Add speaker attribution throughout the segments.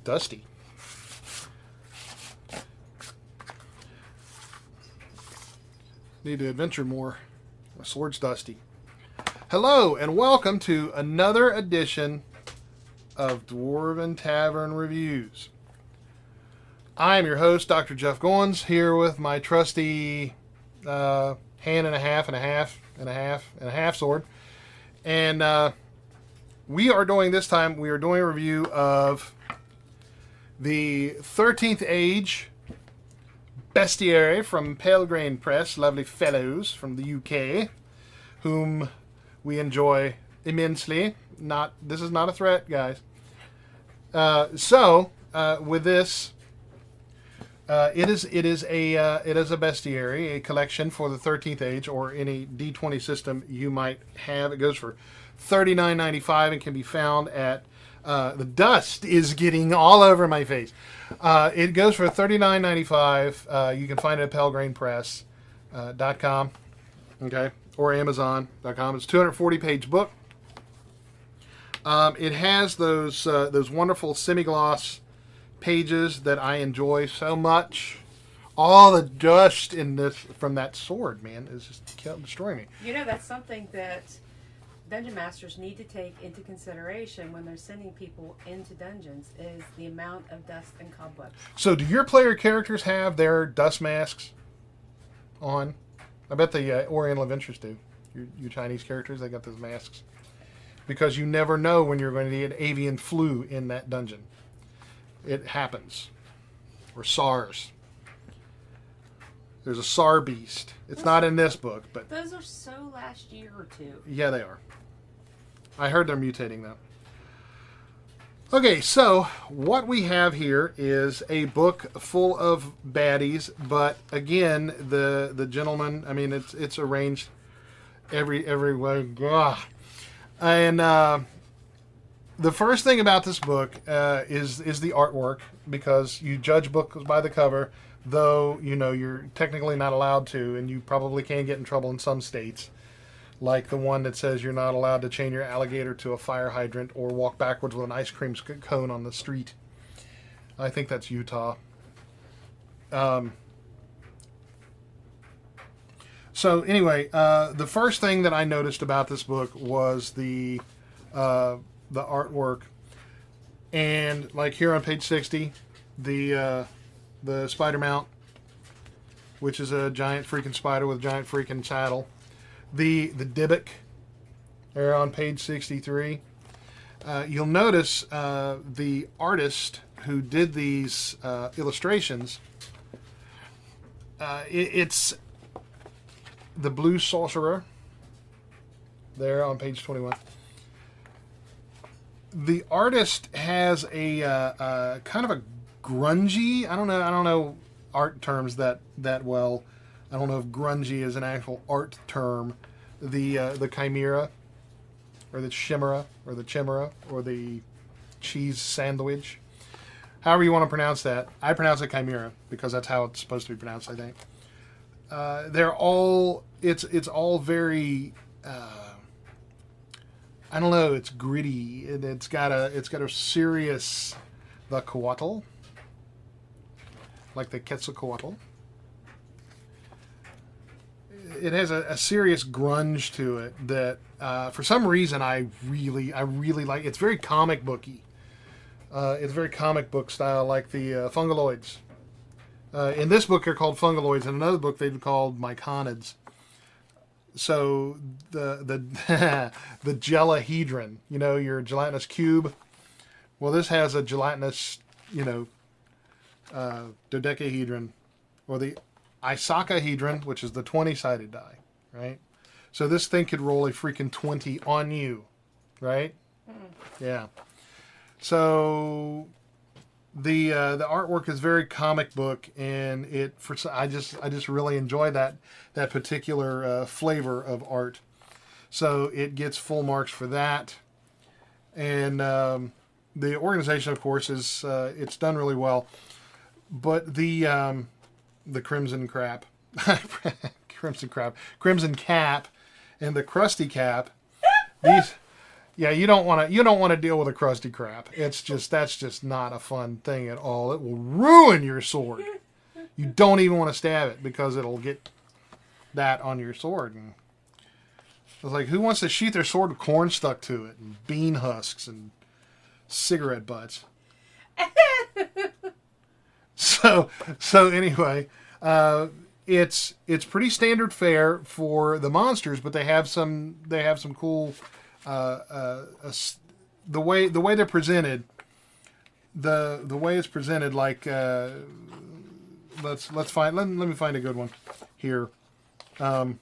Speaker 1: Dusty. Need to adventure more. My sword's dusty. Hello, and welcome to another edition of Dwarven Tavern Reviews. I am your host, Dr. Jeff Goins, here with my trusty hand and a half sword. And we are doing a review of the 13th Age Bestiary from Pelgrane Press, lovely fellows from the UK, whom we enjoy immensely. This is not a threat, guys. With this, it is a bestiary, a collection for the 13th Age or any D20 system you might have. It goes for $39.95 and can be found at the dust is getting all over my face. It goes for $39.95. You can find it at pelgranepress.com, okay, or Amazon.com. It's a 240-page book. It has those wonderful semi-gloss pages that I enjoy so much. All the dust in this from that sword, man, is just destroying me.
Speaker 2: You know, that's something that dungeon masters need to take into consideration when they're sending people into dungeons, is the amount of dust and cobwebs.
Speaker 1: So do your player characters have their dust masks on? I bet the Oriental Adventurers do. Your Chinese characters, they got those masks. Because you never know when you're going to get avian flu in that dungeon. It happens. Or SARS. There's a SAR beast. It's not in this book, but
Speaker 2: those are so last year or two.
Speaker 1: Yeah, they are. I heard they're mutating though. Okay, so what we have here is a book full of baddies, but again, the gentleman, I mean, it's arranged every way. And the first thing about this book is the artwork, because you judge books by the cover, though you know you're technically not allowed to, and you probably can get in trouble in some states, like the one that says you're not allowed to chain your alligator to a fire hydrant or walk backwards with an ice cream cone on the street. I think that's Utah. So anyway, the first thing that I noticed about this book was the artwork, and like here on page 60, the spider mount, which is a giant freaking spider with a giant freaking saddle. The Dybbuk there on page 63. You'll notice the artist who did these illustrations, it's the Blue Sorcerer there on page 21. The artist has a kind of a grungy, I don't know art terms that well. I don't know if grungy is an actual art term. The chimera, or the chimera, or the chimera, or the cheese sandwich, however you want to pronounce that. I pronounce it chimera because that's how it's supposed to be pronounced, I think. They're all it's all very I don't know, it's gritty, and it's got a serious, the coatl, like the Quetzalcoatl. It has a serious grunge to it that for some reason I really like. It's very comic booky. It's very comic book style, like the Fungaloids. In this book they're called Fungaloids. In another book they've called Myconids. So the the gelahedron, you know, your gelatinous cube. Well, this has a gelatinous, you know, dodecahedron, or the icosahedron, which is the 20-sided die, right? So this thing could roll a freaking 20 on you, right? Yeah. So the artwork is very comic book, and I just really enjoy that particular flavor of art. So it gets full marks for that, and the organization, of course, is it's done really well. But the Crimson Cap, Crimson Cap, and the Crusty Cap, Yeah, you don't want to deal with a crusty crap. That's just not a fun thing at all. It will ruin your sword. You don't even want to stab it because it'll get that on your sword. And it's like, who wants to sheath their sword with corn stuck to it and bean husks and cigarette butts? So anyway, it's pretty standard fare for the monsters, but they have some cool the way they're presented. The way it's presented, like let me find a good one here. The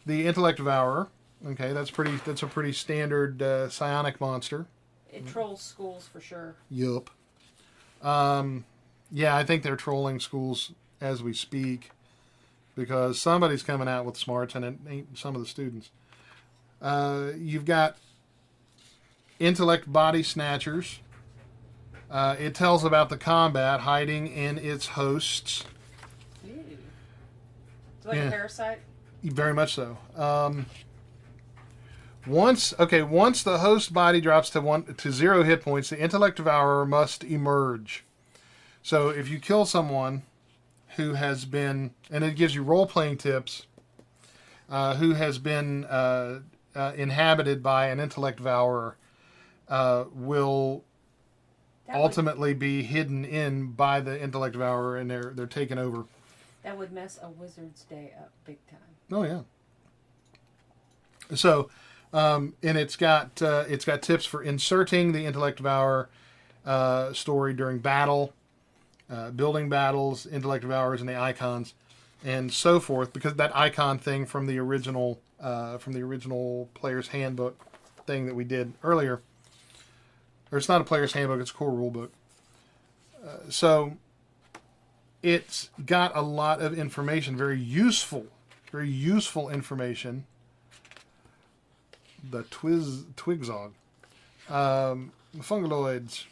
Speaker 1: Intellect Devourer. Okay, that's a pretty standard psionic monster.
Speaker 2: It trolls schools for sure.
Speaker 1: Yup. Yeah, I think they're trolling schools as we speak because somebody's coming out with smarts and it ain't some of the students. You've got Intellect Body Snatchers. It tells about the combat hiding in its hosts.
Speaker 2: Ooh. It's like a parasite?
Speaker 1: Very much so. Once the host body drops to 0 hit points, the Intellect Devourer must emerge. So if you kill someone who has been, and it gives you role-playing tips, who has been inhabited by an Intellect Devourer, will ultimately be hidden in by the Intellect Devourer, and they're taken over.
Speaker 2: That would mess a wizard's day up big time.
Speaker 1: Oh yeah. So, and it's got tips for inserting the Intellect Devourer story during battle, building battles, Intellect Devourers, and the icons, and so forth. Because that icon thing from the original player's handbook thing that we did earlier, or it's not a player's handbook; it's a core rule book. So, it's got a lot of information, very useful information. The Twigzog. Fungaloids.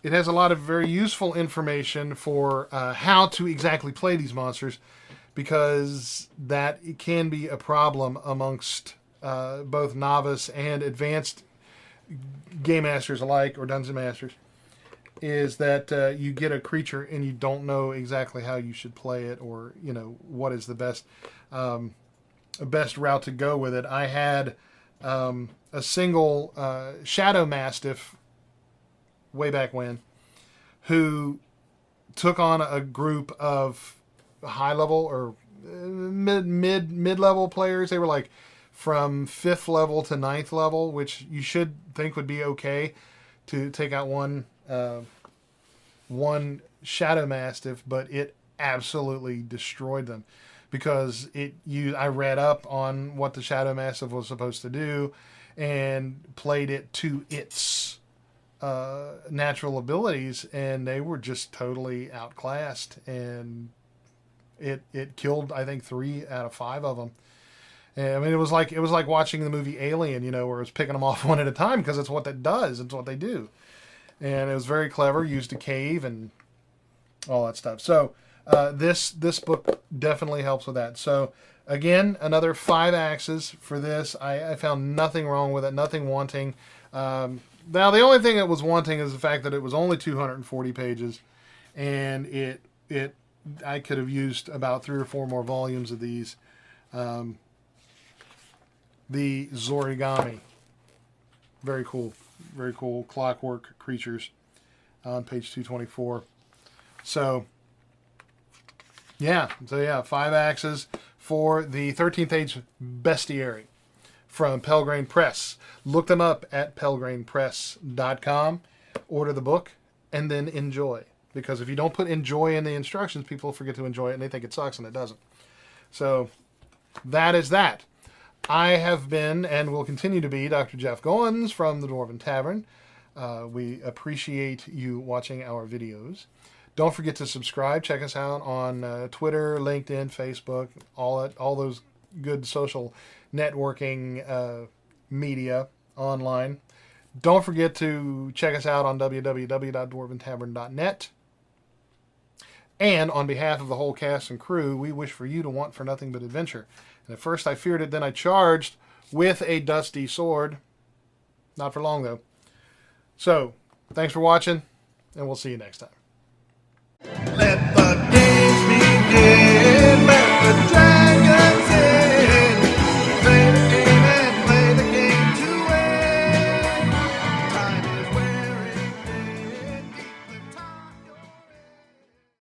Speaker 1: It has a lot of very useful information for how to exactly play these monsters, because that can be a problem amongst both novice and advanced game masters alike, or dungeon masters, is that you get a creature and you don't know exactly how you should play it, or what is the best route to go with it. I had a single Shadow Mastiff way back when, who took on a group of high level or mid level players. They were like from 5th level to 9th level, which you should think would be okay to take out one Shadow Mastiff, but it absolutely destroyed them. Because I read up on what the Shadow Mastiff was supposed to do, and played it to its natural abilities, and they were just totally outclassed. And it killed, I think, 3 out of 5 of them. And, I mean, it was like watching the movie Alien, where it's picking them off one at a time, because it's what that does. It's what they do. And it was very clever. Used a cave and all that stuff. So. This book definitely helps with that. So, again, another 5 axes for this. I found nothing wrong with it, nothing wanting. Now, the only thing that was wanting is the fact that it was only 240 pages, and I could have used about 3 or 4 more volumes of these. The Zorigami. Very cool clockwork creatures on page 224. So... Yeah, 5 axes for the 13th Age Bestiary from Pelgrane Press. Look them up at pelgranepress.com. Order the book and then enjoy. Because if you don't put enjoy in the instructions, people forget to enjoy it and they think it sucks, and it doesn't. So that is that. I have been and will continue to be Dr. Jeff Goins from the Dwarven Tavern. We appreciate you watching our videos. Don't forget to subscribe. Check us out on Twitter, LinkedIn, Facebook, all those good social networking media online. Don't forget to check us out on www.dwarventavern.net. And on behalf of the whole cast and crew, we wish for you to want for nothing but adventure. And at first I feared it, then I charged with a dusty sword. Not for long, though. So, thanks for watching, and we'll see you next time.
Speaker 3: Let